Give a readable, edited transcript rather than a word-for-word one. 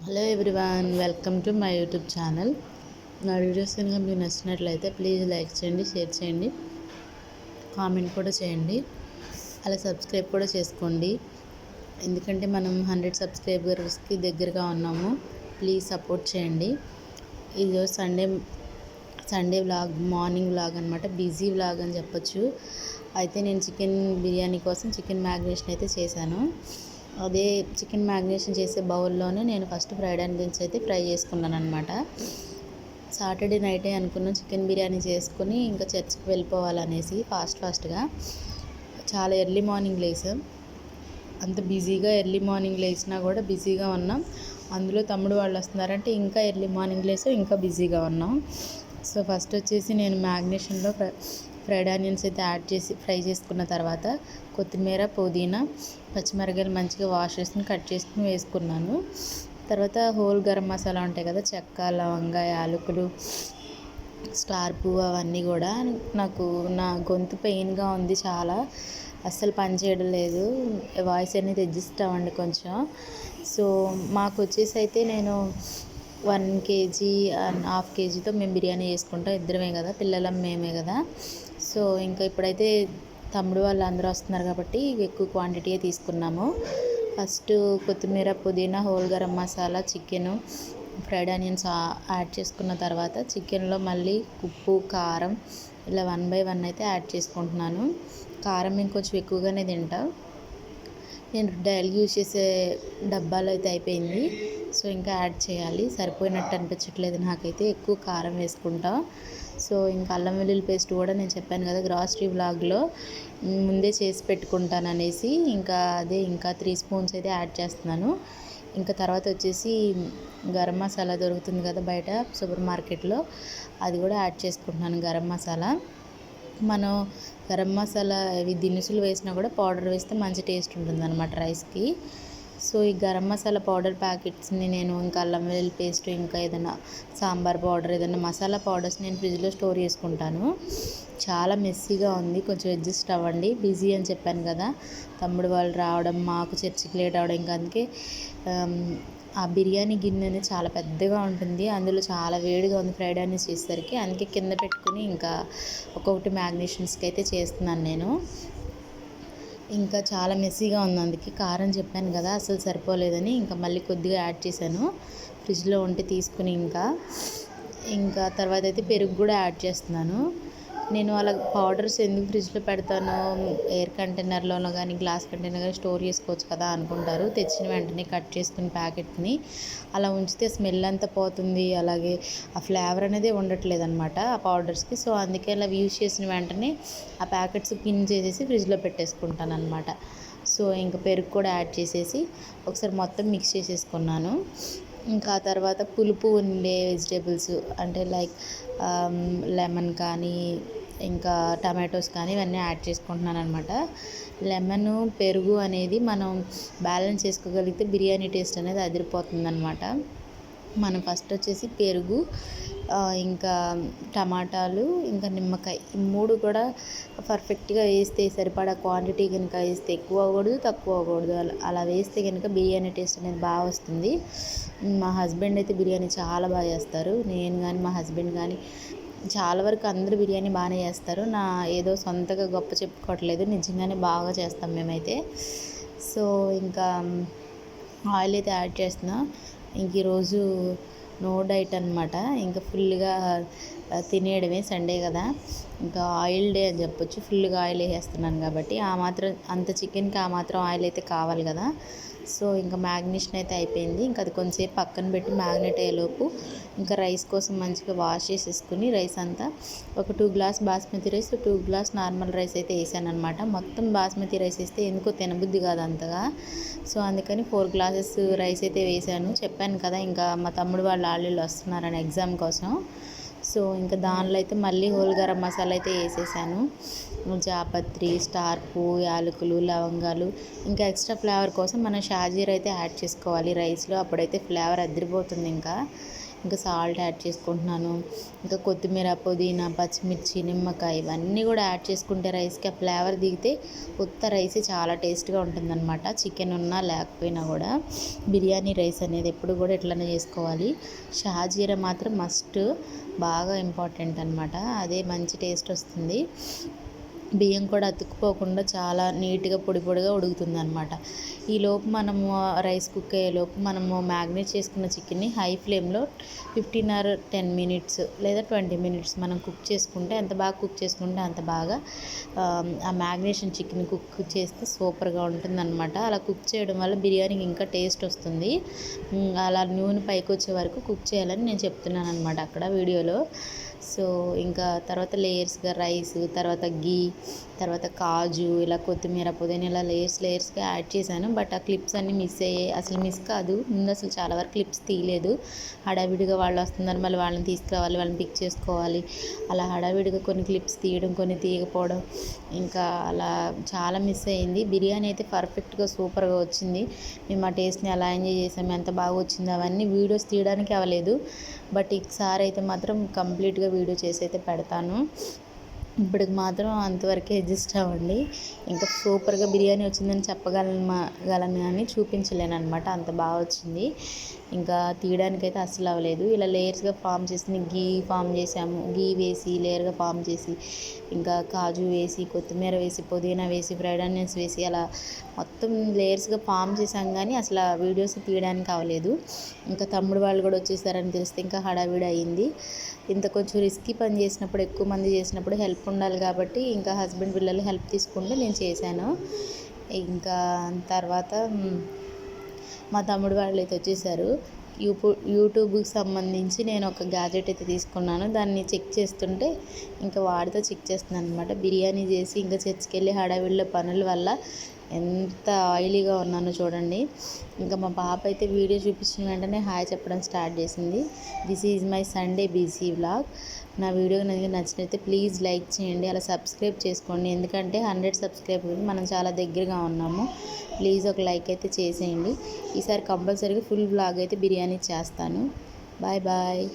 Hello everyone, welcome to my YouTube channel. నా videos కనుక మీకు నచ్చినట్లయితే ప్లీజ్ లైక్ చేయండి, షేర్ చేయండి, కామెంట్ కూడా చేయండి. అలా సబ్స్క్రైబ్ కూడా చేసుకోండి, ఎందుకంటే మనం 100 సబ్స్క్రైబర్స్కి దగ్గరగా ఉన్నాము. ప్లీజ్ సపోర్ట్ చేయండి. ఈరోజు సండే వ్లాగ్, మార్నింగ్ వ్లాగ్ అనమాట. బిజీ వ్లాగ్ అని చెప్పొచ్చు. అయితే నేను చికెన్ బిర్యానీ కోసం చికెన్ మ్యాగ్నేషన్ అయితే చేశాను. అదే చికెన్ మ్యాగ్నేషన్ చేసే బౌల్లోనే నేను ఫస్ట్ ఫ్రైడ్ ఆనియన్స్ అయితే ఫ్రై చేసుకున్నాను అనమాట. సాటర్డే నైటే అనుకున్నాను చికెన్ బిర్యానీ చేసుకుని ఇంకా చర్చ్కి వెళ్ళిపోవాలనేసి ఫాస్ట్గా చాలా ఎర్లీ మార్నింగ్ లేసాం. అంత బిజీగా ఎర్లీ మార్నింగ్ లేచినా కూడా బిజీగా ఉన్నాం. అందులో తమ్ముడు వాళ్ళు వస్తున్నారంటే ఇంకా ఎర్లీ మార్నింగ్ లేసి ఇంకా బిజీగా ఉన్నాం. సో ఫస్ట్ వచ్చేసి నేను మ్యాగ్నేషన్లో ఫ్రైడ్ ఆనియన్స్ అయితే యాడ్ చేసి ఫ్రై చేసుకున్న తర్వాత కొత్తిమీర, పుదీనా, పచ్చిమిరపకాయలు మంచిగా వాష్ చేసుకుని కట్ చేసుకుని వేసుకున్నాను. తర్వాత హోల్ గరం మసాలా ఉంటాయి కదా, చెక్క, లవంగ, యాలకులు, స్టార్ పువ్వు, అవన్నీ కూడా నాకు నా గొంతు పెయిన్గా ఉంది, చాలా అస్సలు పని చేయడం లేదు, వాయిస్ అనేది అడ్జస్ట్ అవ్వండి కొంచెం. సో మాకు వచ్చేసి అయితే నేను 1 kg అండ్ హాఫ్ కేజీతో మేము బిర్యానీ చేసుకుంటాం, ఇద్దరమే కదా, పిల్లలం మేమే కదా. సో ఇంకా ఇప్పుడైతే తమ్ముడు వాళ్ళు అందరూ వస్తున్నారు కాబట్టి ఎక్కువ క్వాంటిటీయే తీసుకున్నాము. ఫస్ట్ కొత్తిమీర, పుదీనా, whole garam masala, chicken, fried onions add చేసుకున్న తర్వాత చికెన్లో మళ్ళీ ఉప్పు, కారం ఇలా 1 by 1 అయితే యాడ్ చేసుకుంటున్నాను. కారం ఇంకొంచెం ఎక్కువగానే తింటా. నేను డైలీ యూజ్ చేసే డబ్బాలో అయితే అయిపోయింది. సో ఇంకా యాడ్ చేయాలి, సరిపోయినట్టు అనిపించట్లేదు నాకైతే, ఎక్కువ కారం వేసుకుంటా. సో ఇంకా అల్లం వెల్లుల్లి పేస్ట్ కూడా నేను చెప్పాను కదా గ్రాసరీ వ్లాగ్లో, ముందే చేసి పెట్టుకుంటాను అనేసి, ఇంకా 3 స్పూన్స్ అయితే యాడ్ చేస్తున్నాను. ఇంకా తర్వాత వచ్చేసి గరం మసాలా దొరుకుతుంది కదా బయట సూపర్ మార్కెట్లో, అది కూడా యాడ్ చేసుకుంటున్నాను. గరం మసాలా, మనం గరం మసాలా ఇవి దినుసులు వేసినా కూడా పౌడర్ వేస్తే మంచి టేస్ట్ ఉంటుంది అన్నమాట రైస్కి. సో ఈ గరం మసాలా పౌడర్ ప్యాకెట్స్ని నేను ఇంకా అల్లం వెల్లుల్లి పేస్ట్, ఇంకా ఏదైనా సాంబార్ పౌడర్, ఏదైనా మసాలా పౌడర్స్ నేను ఫ్రిడ్జ్లో స్టోర్ చేసుకుంటాను. చాలా మెస్సీగా ఉంది, కొంచెం అడ్జస్ట్ అవ్వండి. బిజీ అని చెప్పాను కదా, తమ్ముడు వాళ్ళు రావడం, మాకు చర్చికి లేట్ అవడం, ఇంకా అందుకే ఆ బిర్యానీ గిన్నె అనేది చాలా పెద్దగా ఉంటుంది, అందులో చాలా వేడిగా ఉంది ఫ్రైడ్ ఆనియన్స్ చేసేసరికి, అందుకే కింద పెట్టుకుని ఇంకా ఒక్కొక్కటి మ్యాగ్నేషన్స్కి అయితే చేస్తున్నాను నేను. ఇంకా చాలా మెస్సీగా ఉంది, అందుకే కారం చెప్పాను కదా అసలు సరిపోలేదని ఇంకా మళ్ళీ కొద్దిగా యాడ్ చేశాను, ఫ్రిడ్జ్లో ఉంటే తీసుకుని. ఇంకా తర్వాత అయితే పెరుగు కూడా యాడ్ చేస్తున్నాను. నేను అలా పౌడర్స్ ఎందుకు ఫ్రిడ్జ్లో పెడతానో, ఎయిర్ కంటైనర్లోనో కానీ గ్లాస్ కంటైనర్ కానీ స్టోర్ చేసుకోవచ్చు కదా అనుకుంటారు. తెచ్చిన వెంటనే కట్ చేసుకుని ప్యాకెట్ని అలా ఉంచితే స్మెల్ అంతా పోతుంది, అలాగే ఆ ఫ్లేవర్ అనేది ఉండట్లేదు అనమాట ఆ పౌడర్స్కి. సో అందుకే అలా యూజ్ చేసిన వెంటనే ఆ ప్యాకెట్స్ పిన్ చేసేసి ఫ్రిడ్జ్లో పెట్టేసుకుంటాను అనమాట. సో ఇంకా పెరుగు కూడా యాడ్ చేసేసి ఒకసారి మొత్తం మిక్స్ చేసేసుకున్నాను. ఇంకా తర్వాత పులుపు ఉండే వెజిటేబుల్స్ అంటే లైక్ లెమన్ కానీ, ఇంకా టమాటోస్ కానీ ఇవన్నీ యాడ్ చేసుకుంటున్నాను అనమాట. లెమన్, పెరుగు అనేది మనం బ్యాలెన్స్ చేసుకోగలిగితే బిర్యానీ టేస్ట్ అనేది అదిరిపోతుంది అనమాట. మనం ఫస్ట్ వచ్చేసి పెరుగు, ఇంకా టమాటాలు, ఇంకా నిమ్మకాయ, ఈ 3 కూడా పర్ఫెక్ట్గా వేస్తే, సరిపడా క్వాంటిటీ కనుక వేస్తే ఎక్కువ అవ్వకూడదు, తక్కువ అవ్వకూడదు, అలా వేస్తే కనుక బిర్యానీ టేస్ట్ అనేది బాగా వస్తుంది. మా హస్బెండ్ అయితే బిర్యానీ చాలా బాగా చేస్తారు, నేను కానీ మా హస్బెండ్ కానీ చాలా వరకు అందరూ బిర్యానీ బాగానే చేస్తారు. నా ఏదో సొంతగా గొప్ప చెప్పుకోవట్లేదు, నిజంగానే బాగా చేస్తాం మేమైతే. సో ఇంకా ఆయిల్ అయితే యాడ్ చేస్తున్నా. ఇంక ఈరోజు నో డైట్ అనమాట, ఇంకా ఫుల్గా తినేయడమే, సండే కదా, ఇంకా ఆయిల్ డే అని చెప్పొచ్చు. ఫుల్గా ఆయిల్ వేసేస్తున్నాను కాబట్టి ఆ మాత్రం, అంత చికెన్కి ఆ మాత్రం ఆయిల్ అయితే కావాలి కదా. సో ఇంకా మ్యాగ్నేషన్ అయితే అయిపోయింది, ఇంకా అది కొంచెంసేపు పక్కన పెట్టి మ్యాగ్నేట్ అయ్యేలోపు ఇంకా రైస్ కోసం మంచిగా వాష్ చేసేసుకుని రైస్ అంతా ఒక 2 glass basmati rice, 2 glass normal rice అయితే వేసాను అనమాట. మొత్తం బాస్మతి రైస్ వేస్తే ఎందుకో తినబుద్ధి కాదు అంతగా, సో అందుకని 4 గ్లాసెస్ రైస్ అయితే వేసాను. చెప్పాను కదా ఇంకా మా తమ్ముడు వాళ్ళు ఆళ్ళు వస్తున్నారని ఎగ్జామ్ కోసం. సో ఇంకా దానిలో అయితే మళ్ళీ హోల్ గరం మసాలా అయితే వేసేసాను. జాపత్రి, స్టార్ పువ్వు, యాలకులు, లవంగాలు, ఇంకా ఎక్స్ట్రా ఫ్లేవర్ కోసం మనం షాజీరా అయితే యాడ్ చేసుకోవాలి రైస్లో, అప్పుడైతే ఫ్లేవర్ అదిరిపోతుంది. ఇంకా సాల్ట్ యాడ్ చేసుకుంటున్నాను. ఇంకా కొత్తిమీర, పుదీనా, పచ్చిమిర్చి, నిమ్మకాయ ఇవన్నీ కూడా యాడ్ చేసుకుంటే రైస్కి ఆ ఫ్లేవర్ దిగితే ఉత్త రైస్ చాలా టేస్ట్గా ఉంటుందన్నమాట. చికెన్ ఉన్నా లేకపోయినా కూడా బిర్యానీ రైస్ అనేది ఎప్పుడు కూడా ఇట్లనే చేసుకోవాలి. షాజీరా మాత్రం మస్ట్, బాగా ఇంపార్టెంట్ అనమాట. అదే మంచి టేస్ట్ వస్తుంది. బియ్యం కూడా అతుక్కుపోకుండా చాలా నీట్గా పొడి పొడిగా ఉడుకుతుందన్నమాట. ఈలోపు మనము రైస్ కుక్ అయ్యేలోపు మనము మ్యాగ్నేట్ చేసుకున్న చికెన్ని హై ఫ్లేమ్లో 15 ఆర్ 10 మినిట్స్ లేదా 20 మినిట్స్ మనం కుక్ చేసుకుంటే, ఎంత బాగా కుక్ చేసుకుంటే అంత బాగా ఆ మ్యాగ్నేషన్ చికెన్ కుక్ చేస్తే సూపర్గా ఉంటుందన్నమాట. అలా కుక్ చేయడం వల్ల బిర్యానీకి ఇంకా టేస్ట్ వస్తుంది. అలా నూనె పైకి వచ్చే వరకు కుక్ చేయాలని నేను చెప్తున్నాను అనమాట అక్కడ వీడియోలో. సో ఇంకా తర్వాత లేయర్స్గా రైస్, తర్వాత గీ, తర్వాత కాజు, ఇలా కొత్తిమీర, పుదీనా ఇలా లేయర్స్గా యాడ్ చేశాను. బట్ ఆ క్లిప్స్ అన్నీ మిస్ అయ్యాయి. అసలు మిస్ కాదు, ముందు అసలు చాలా వరకు క్లిప్స్ తీయలేదు. హడావిడిగా వాళ్ళు వస్తున్నారు, మళ్ళీ వాళ్ళని తీసుకురావాలి, వాళ్ళని పిక్ చేసుకోవాలి, అలా హడావిడిగా కొన్ని క్లిప్స్ తీయడం, కొన్ని తీయకపోవడం, ఇంకా అలా చాలా మిస్ అయ్యింది. బిర్యానీ అయితే పర్ఫెక్ట్గా సూపర్గా వచ్చింది. మేము ఆ టేస్ట్ని ఎలా ఎంజాయ్ చేసాము, ఎంత బాగా వచ్చింది అవన్నీ వీడియోస్ తీయడానికి అవ్వలేదు. బట్ ఈసారి అయితే మాత్రం కంప్లీట్గా వీడియో చేసి అయితే పెడతాను. ఇప్పటికి మాత్రం అంతవరకే అడ్జస్ట్ అవ్వండి. ఇంకా సూపర్గా బిర్యానీ వచ్చిందని చెప్పగలను కానీ చూపించలేను అనమాట, అంత బాగా వచ్చింది. ఇంకా తీయడానికైతే అస్సలు అవ్వలేదు. ఇలా లేయర్స్గా ఫామ్ చేసి గీ ఫామ్ చేసాము, గీ వేసి లేయర్గా ఫామ్ చేసి, ఇంకా కాజు వేసి, కొత్తిమీర వేసి, పుదీనా వేసి, ఫ్రైడ్ ఆనియన్స్ వేసి, అలా మొత్తం లేయర్స్గా ఫామ్ చేసాం కానీ అసలు ఆ వీడియోస్ తీయడానికి అవ్వలేదు. ఇంకా తమ్ముడు వాళ్ళు కూడా వచ్చేసారని తెలిస్తే ఇంకా హడావిడి అయ్యింది. ఇంత కొంచెం రిస్కీ పని చేసినప్పుడు, ఎక్కువ మంది చేసినప్పుడు హెల్ప్ ఉండాలి కాబట్టి ఇంకా హస్బెండ్ పిల్లలు హెల్ప్ తీసుకుంటే నేను చేశాను. ఇంకా తర్వాత మా తమ్ముడు వాళ్ళు అయితే వచ్చేసారు. యూట్యూబ్కి సంబంధించి నేను ఒక గ్యాజెట్ అయితే తీసుకున్నాను. దాన్ని చెక్ చేస్తుంటే ఇంకా వాడితో చెక్ చేస్తున్నాను అనమాట. బిర్యానీ చేసి ఇంకా చర్చికి వెళ్ళి హడావిడిలో పనుల వల్ల ఎంత ఆయిలీగా ఉన్నానో చూడండి. ఇంకా మా పాప అయితే వీడియో చూపించిన వెంటనే హాయ్ చెప్పడం స్టార్ట్ చేసింది. This is my Sunday busy vlog. నా వీడియో కనుక నచ్చినైతే ప్లీజ్ లైక్ చేయండి, అలా సబ్స్క్రైబ్ చేసుకోండి. ఎందుకంటే 100 సబ్స్క్రైబర్కి మనం చాలా దగ్గరగా ఉన్నాము. ప్లీజ్ ఒక లైక్ అయితే చేసేయండి. ఈసారి కంపల్సరీగా ఫుల్ వ్లాగ్ అయితే బిర్యానీ చేస్తాను. Bye bye.